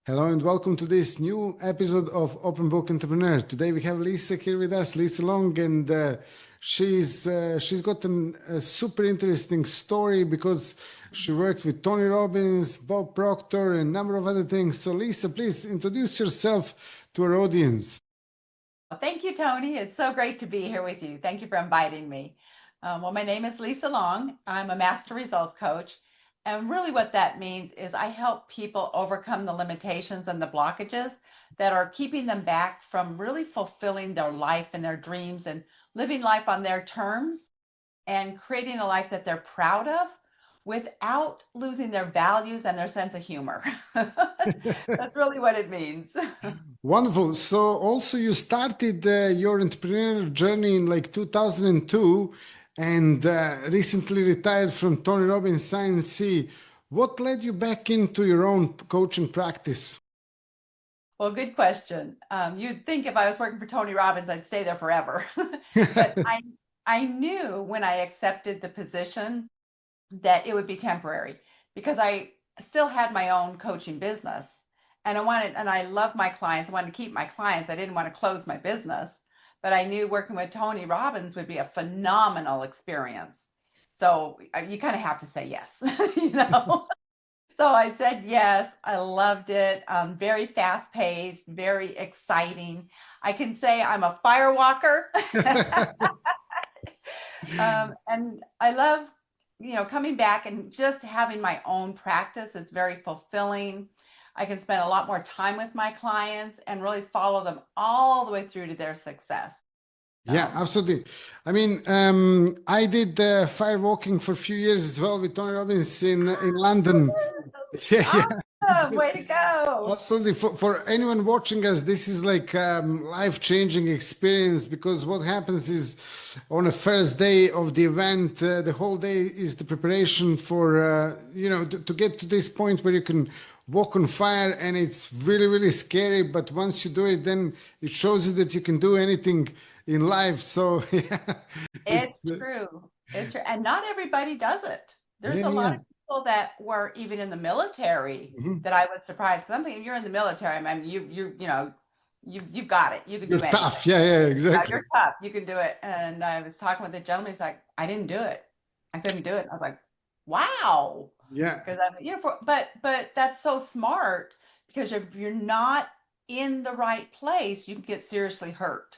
Hello and welcome to this new episode of Open Book Entrepreneur. Today we have Lisa here with us, Lisa Long, and she's got a super interesting story because she worked with Tony Robbins, Bob Proctor, and a number of other things. So Lisa, please introduce yourself to our audience. Well, thank you, Tony. It's so great to be here with you. Thank you for inviting me. My name is Lisa Long. I'm a master results coach. And really, what that means is I help people overcome the limitations and the blockages that are keeping them back from really fulfilling their life and their dreams and living life on their terms and creating a life that they're proud of without losing their values and their sense of humor. That's really what it means. Wonderful. So also you started your entrepreneurial journey in like 2002 and recently retired from Tony Robbins Science C. What led you back into your own coaching practice? Well, good question. You'd think if I was working for Tony Robbins, I'd stay there forever. But I knew when I accepted the position that it would be temporary because I still had my own coaching business and I love my clients. I wanted to keep my clients. I didn't want to close my business, but I knew working with Tony Robbins would be a phenomenal experience. So you kind of have to say yes, you know? So I said yes. I loved it. Very fast paced, very exciting. I can say I'm a firewalker. And I love, coming back and just having my own practice. It's very fulfilling. I can spend a lot more time with my clients and really follow them all the way through to their success. Yeah, So, absolutely. I mean, I did firewalking for a few years as well with Tony Robbins in London. Yeah, yeah. awesome. Way to go. Absolutely. For anyone watching us, this is like life-changing experience because what happens is on the first day of the event, the whole day is the preparation for, to get to this point where you can walk on fire and it's really, really scary. But once you do it, then it shows you that you can do anything in life. So, yeah, It's it's, true. It's true. And not everybody does it. There's yeah, a lot yeah. of people that were even in the military Mhm. that I was surprised. Because I'm thinking you're in the military, I mean, you've got it. You can You're do anything. tough. Yeah, yeah, Yeah, exactly. you're tough. You can do it. And I was talking with a gentleman. He's like, I didn't do it. I couldn't do it. I was like, wow. Yeah, Because but that's so smart because if you're not in the right place, you can get seriously hurt.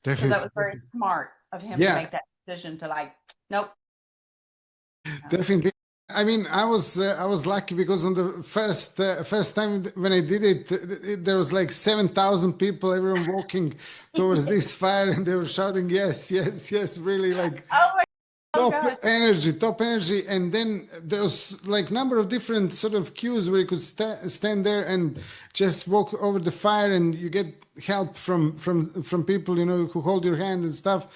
So that definitely. was very smart of him to Yeah, make that decision to like, nope. definitely. I mean, I was lucky because on the first time when I did it, there was like 7,000 people, everyone walking towards this fire, and they were shouting, "Yes, yes, yes!" Really like Oh my, oh top God. energy, top energy. And then there was like number of different sort of cues where you could stand there and just walk over the fire, and you get help from people, who hold your hand and stuff.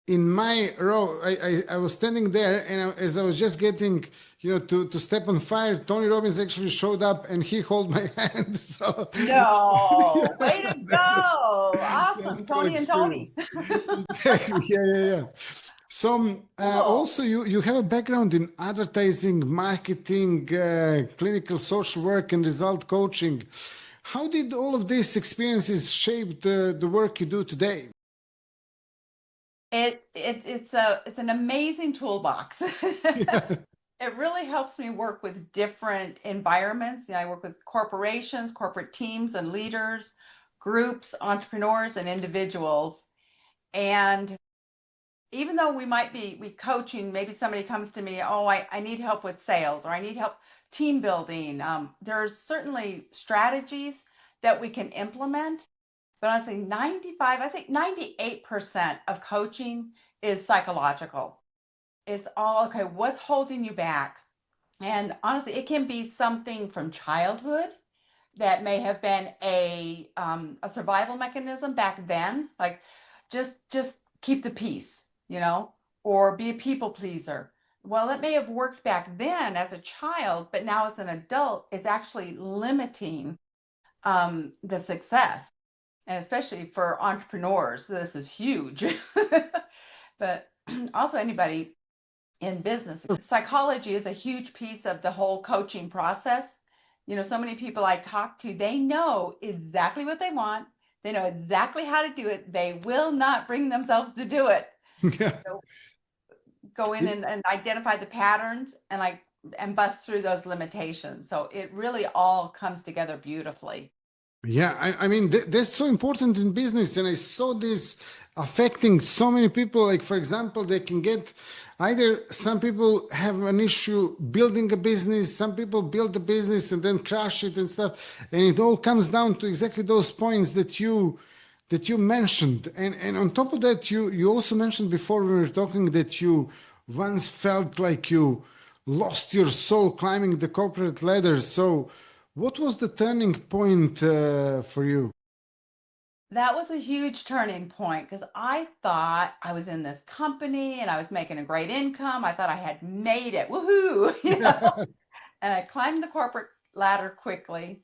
In my row, I was standing there, and as I was just getting, to step on fire, Tony Robbins actually showed up and he held my hand. So No, way to that's, go. that's Awesome. cool Tony and Tony. experience. Exactly. Yeah, yeah, yeah. So Cool. also you have a background in advertising, marketing, clinical social work, and result coaching. How did all of these experiences shape the work you do today? It's an amazing toolbox. It really helps me work with different environments. I work with corporations, corporate teams and leaders, groups, entrepreneurs, and individuals. And even though we coaching, maybe somebody comes to me, oh, I need help with sales or I need help team building. There's certainly strategies that we can implement, but honestly, I think 98% of coaching is psychological. It's all okay, what's holding you back? And honestly, it can be something from childhood that may have been a survival mechanism back then, like just keep the peace, or be a people pleaser. Well, it may have worked back then as a child, but now as an adult, it's actually limiting the success, and especially for entrepreneurs, this is huge. But also anybody in business, psychology is a huge piece of the whole coaching process. So many people I talk to, they know exactly what they want. They know exactly how to do it. They will not bring themselves to do it. Yeah. So go in and identify the patterns and bust through those limitations. So it really all comes together beautifully. Yeah, I mean, that's so important in business. And I saw this affecting so many people. Like, for example, they can get either some people have an issue building a business, some people build a business and then crash it and stuff. And it all comes down to exactly those points that you mentioned. And on top of that, you also mentioned before we were talking that you once felt like you lost your soul climbing the corporate ladder. So what was the turning point for you? That was a huge turning point because I thought I was in this company and I was making a great income. I thought I had made it. Woohoo! And I climbed the corporate ladder quickly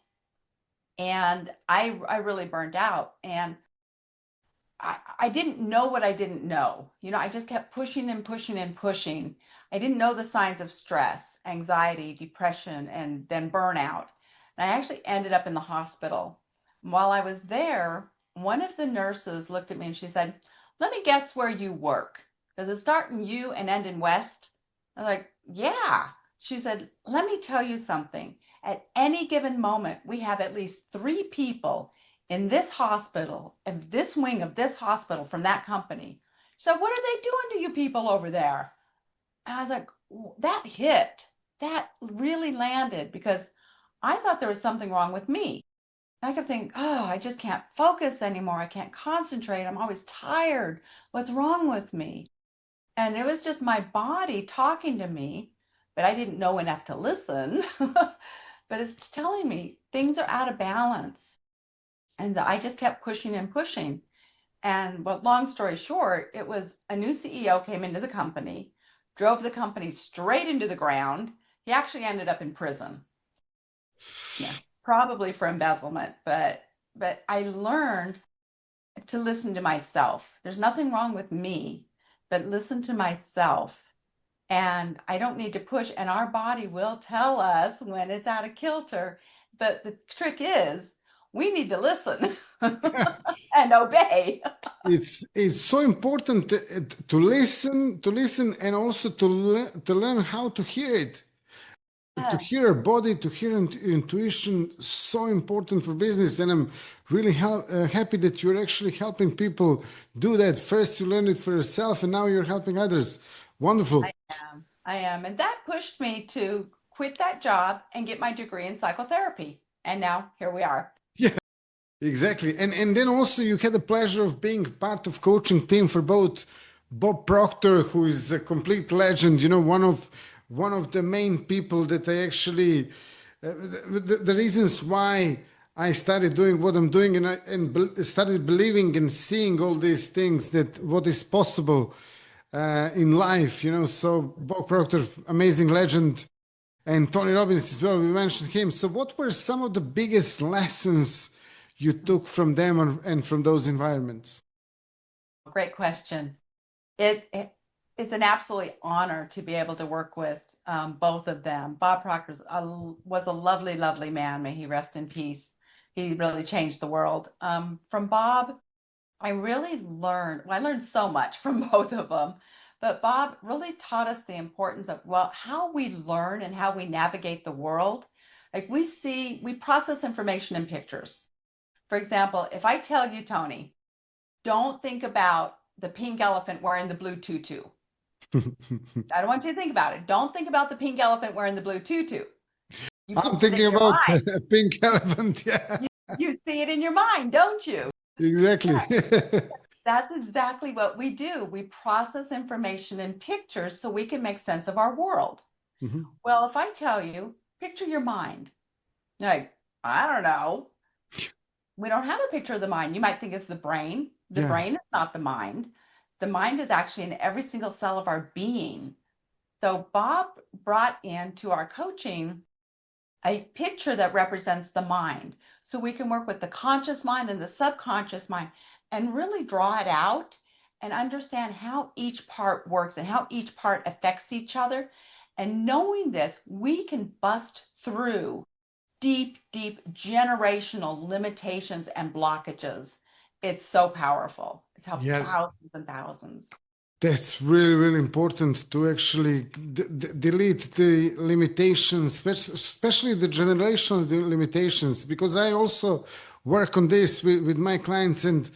and I really burned out. And I didn't know what I didn't know. I just kept pushing and pushing and pushing. I didn't know the signs of stress, anxiety, depression, and then burnout. And I actually ended up in the hospital. While I was there, one of the nurses looked at me and she said, "Let me guess where you work. Does it start in U and end in West?" I was like, "Yeah." She said, "Let me tell you something. At any given moment, we have at least three people in this hospital, in this wing of this hospital from that company." So what are they doing to you people over there? And I was like, that hit. That really landed because I thought there was something wrong with me. And I kept thinking, oh, I just can't focus anymore. I can't concentrate. I'm always tired. What's wrong with me? And it was just my body talking to me, but I didn't know enough to listen. But it's telling me things are out of balance. And so I just kept pushing and pushing. And but long story short, it was a new CEO came into the company, drove the company straight into the ground. He actually ended up in prison. Yeah, probably for embezzlement, but I learned to listen to myself. There's nothing wrong with me, but listen to myself. And I don't need to push, and our body will tell us when it's out of kilter. But the trick is we need to listen and obey. It's so important to listen and also to learn how to hear it. To Yes, hear our body, to hear intuition, so important for business. And I'm really happy that you're actually helping people do that. First, you learned it for yourself, and now you're helping others. I Wonderful. am. I am. And that pushed me to quit that job and get my degree in psychotherapy. And now here we are. Exactly. And then also you had the pleasure of being part of coaching team for both Bob Proctor, who is a complete legend, one of the main people that I actually the reasons why I started doing what I'm doing, and started believing and seeing all these things, that what is possible in life. So Bob Proctor, amazing legend, and Tony Robbins as well. We mentioned him. So, what were some of the biggest lessons you took from them and from those environments? Great question. It's an absolute honor to be able to work with both of them. Bob Proctor was a lovely, lovely man. May he rest in peace. He really changed the world. From Bob, I learned so much from both of them, but Bob really taught us the importance of, well, how we learn and how we navigate the world. Like we process information in pictures. For example, if I tell you, Tony, don't think about the pink elephant wearing the blue tutu. I don't want you to think about it. Don't think about the pink elephant wearing the blue tutu. You I'm pictured it thinking in your about mind. a pink elephant. Yeah, You see it in your mind, don't you? exactly. That's exactly what we do. We process information in pictures so we can make sense of our world. Mhm. Well, if I tell you, picture your mind, you're like, I don't know. We don't have a picture of the mind. You might think it's the brain. The Yeah. brain is not the mind. The mind is actually in every single cell of our being. So Bob brought into our coaching a picture that represents the mind. So we can work with the conscious mind and the subconscious mind and really draw it out and understand how each part works and how each part affects each other. And knowing this, we can bust through deep, deep generational limitations and blockages. It's so powerful. It's helped Yeah, thousands and thousands. that's really, really important to actually delete the limitations, especially the generational limitations, because I also work on this with my clients, and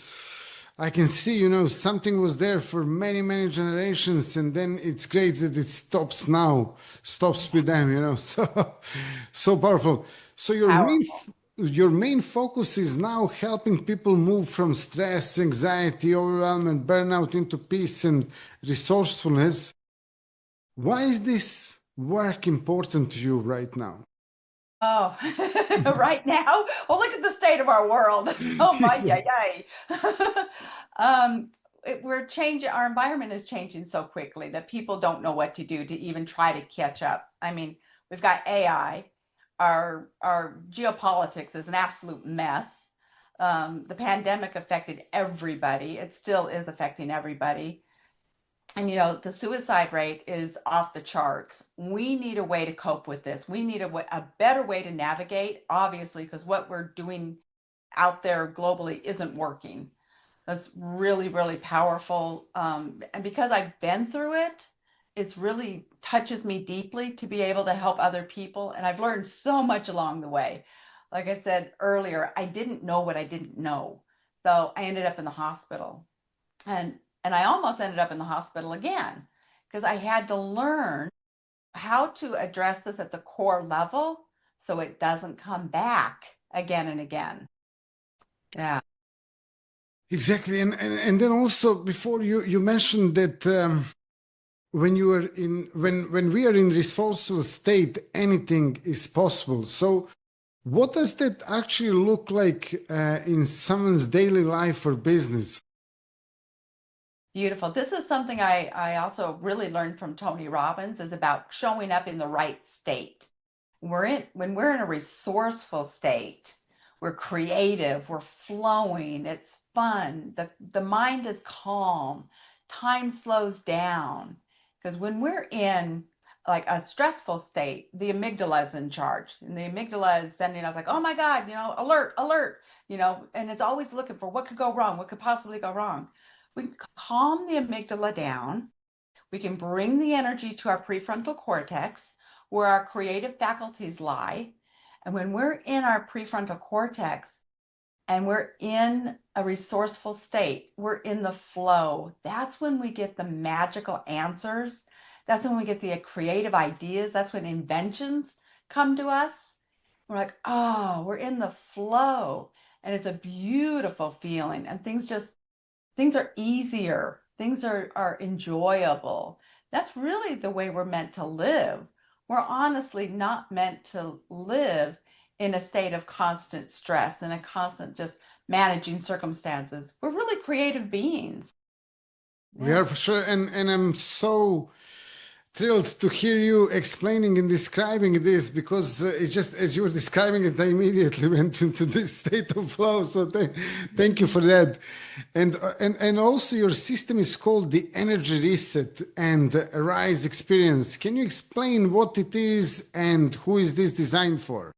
I can see, something was there for many, many generations, and then it's great that it stops now, stops with them, so so powerful. So Powerful. your main focus is now helping people move from stress, anxiety, overwhelm, and burnout into peace and resourcefulness. Why is this work important to you right now? Oh, right now? Well, look at the state of our world. Oh my, yay, yay. um, we're changing, our environment is changing so quickly that people don't know what to do to even try to catch up. I mean, we've got AI, our geopolitics is an absolute mess. The pandemic affected everybody. It still is affecting everybody. And the suicide rate is off the charts. We need a way to cope with this. We need a better way to navigate, obviously, because what we're doing out there globally isn't working. That's really, really powerful. And because I've been through it, it's really touches me deeply to be able to help other people. And I've learned so much along the way. Like I said earlier, I didn't know what I didn't know. So I ended up in the hospital. And I almost ended up in the hospital again because I had to learn how to address this at the core level so it doesn't come back again and again. Yeah. Exactly, and then also before you mentioned that when you are in when we are in resourceful state, anything is possible. So what does that actually look like in someone's daily life or business? Beautiful. This is something I also really learned from Tony Robbins is about showing up in the right state. When we're in a resourceful state, we're creative, we're flowing, it's fun, the mind is calm, time slows down. Because when we're in like a stressful state, the amygdala is in charge. And the amygdala is sending us like, oh my God, alert, alert, and it's always looking for what could go wrong, what could possibly go wrong. We can calm the amygdala down. We can bring the energy to our prefrontal cortex where our creative faculties lie. And when we're in our prefrontal cortex and we're in a resourceful state, we're in the flow. That's when we get the magical answers. That's when we get the creative ideas. That's when inventions come to us. We're like, oh, we're in the flow. And it's a beautiful feeling. And things are easier, things are enjoyable. That's really the way we're meant to live. We're honestly not meant to live in a state of constant stress and a constant just managing circumstances. We're really creative beings. We Yeah. are for sure, and I'm so thrilled to hear you explaining and describing this because it's just as you were describing it, I immediately went into this state of flow. So thank you for that. And also your system is called the Energy Reset and Rise Experience. Can you explain what it is and who is this designed for?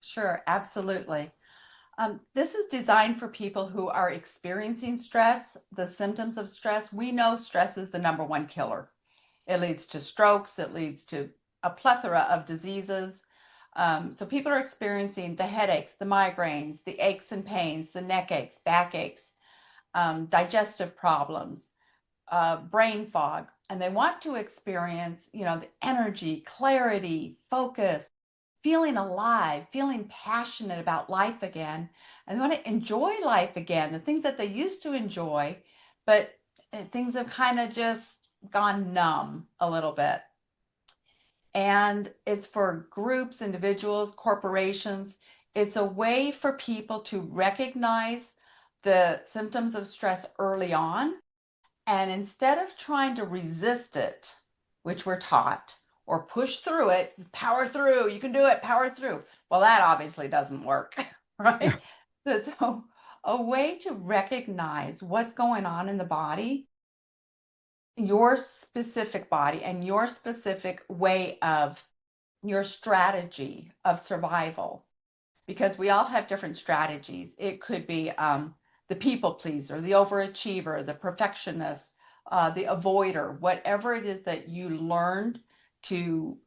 Sure, absolutely. This is designed for people who are experiencing stress, the symptoms of stress. We know stress is the number one killer. It leads to strokes. It leads to a plethora of diseases. So people are experiencing the headaches, the migraines, the aches and pains, the neck aches, back aches, digestive problems, brain fog, and they want to experience, the energy, clarity, focus, feeling alive, feeling passionate about life again, and they want to enjoy life again, the things that they used to enjoy, but things have kind of just gone numb a little bit. And it's for groups, individuals, corporations. It's a way for people to recognize the symptoms of stress early on. And instead of trying to resist it, which we're taught, or push through it, power through, you can do it, power through. Well, that obviously doesn't work, right? So, a way to recognize what's going on in the body, your specific body, and your specific way of your strategy of survival, because we all have different strategies. It could be the people pleaser, the overachiever, the perfectionist, the avoider, whatever it is that you learned to,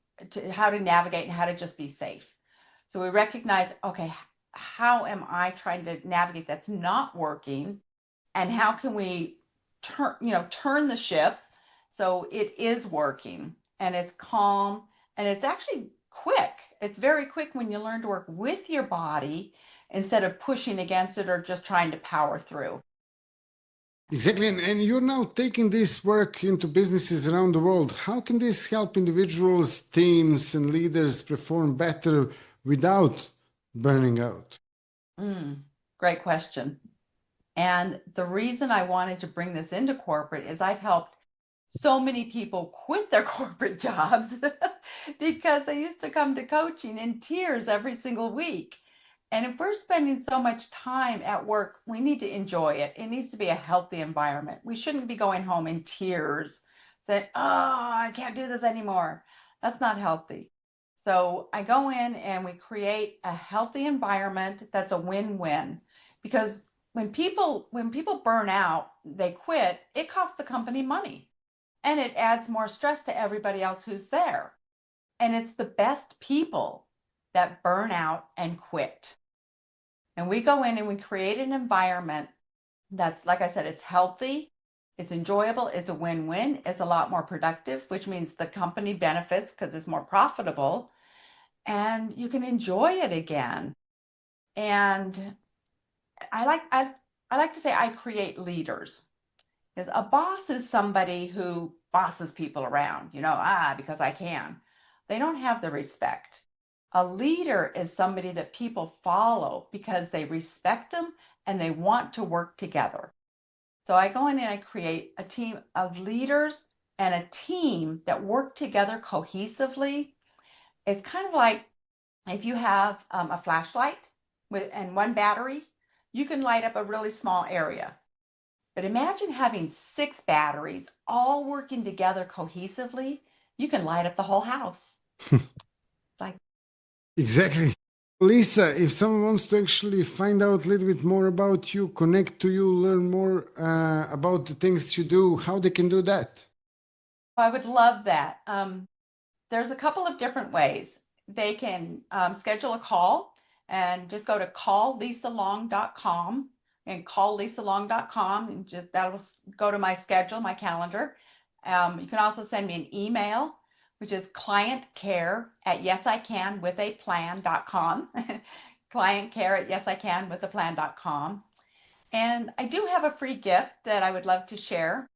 how to navigate and how to just be safe. So we recognize, okay, how am I trying to navigate that's not working? And how can we turn the ship so it is working and it's calm and it's actually quick. It's very quick when you learn to work with your body instead of pushing against it or just trying to power through. Exactly. And you're now taking this work into businesses around the world. How can this help individuals, teams, and leaders perform better without burning out? Great question. And the reason I wanted to bring this into corporate is I've helped so many people quit their corporate jobs because they used to come to coaching in tears every single week. And if we're spending so much time at work, we need to enjoy it. It needs to be a healthy environment. We shouldn't be going home in tears saying, oh, I can't do this anymore. That's not healthy. So I go in and we create a healthy environment that's a win-win, because when people burn out, they quit, it costs the company money and it adds more stress to everybody else who's there. And it's the best people that burn out and quit. And we go in and we create an environment that's, like I said, it's healthy, it's enjoyable, it's a win-win, it's a lot more productive, which means the company benefits because it's more profitable and you can enjoy it again. And I like I, I like to say I create leaders. Because a boss is somebody who bosses people around, because I can. They don't have the respect. A leader is somebody that people follow because they respect them and they want to work together. So I go in and I create a team of leaders and a team that work together cohesively. It's kind of like if you have a flashlight and one battery, you can light up a really small area. But imagine having 6 batteries all working together cohesively. You can light up the whole house. Like, Exactly. Lisa, if someone wants to actually find out a little bit more about you, connect to you, learn more about the things you do, how they can do that? I would love that. There's a couple of different ways. They can schedule a call and just go to calllisalong.com and calllisalong.com and just that'll go to my schedule, my calendar. You can also send me an email, which is clientcare@yesicanwithaplan.com. clientcare@yesicanwithaplan.com. And I do have a free gift that I would love to share,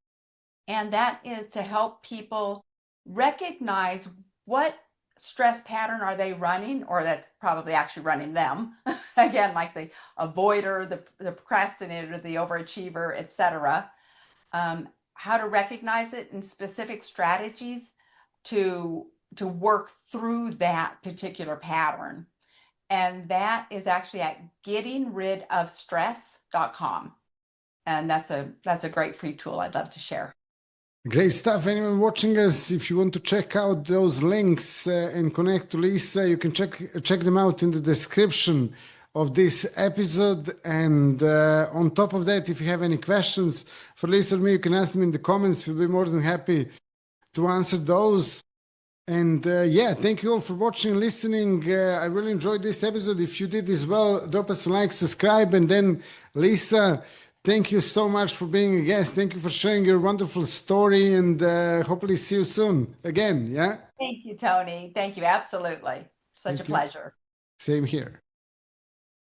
and that is to help people recognize what stress pattern are they running, or that's probably actually running them. Again, like the avoider, the procrastinator, the overachiever, etc. How to recognize it and specific strategies to work through that particular pattern. And that is actually at gettingridofstress.com. And that's a great free tool I'd love to share. Great stuff. Anyone watching us, if you want to check out those links and connect to Lisa, you can check them out in the description of this episode. And on top of that, if you have any questions for Lisa or me, you can ask them in the comments. We'll be more than happy to answer those. And yeah, thank you all for watching and listening. I really enjoyed this episode. If you did as well, drop us a like, subscribe, and then Lisa, thank you so much for being a guest. Thank you for sharing your wonderful story, and hopefully see you soon again. Yeah. Thank you, Tony. Thank you. Absolutely. Such a Thank you. pleasure. Same here.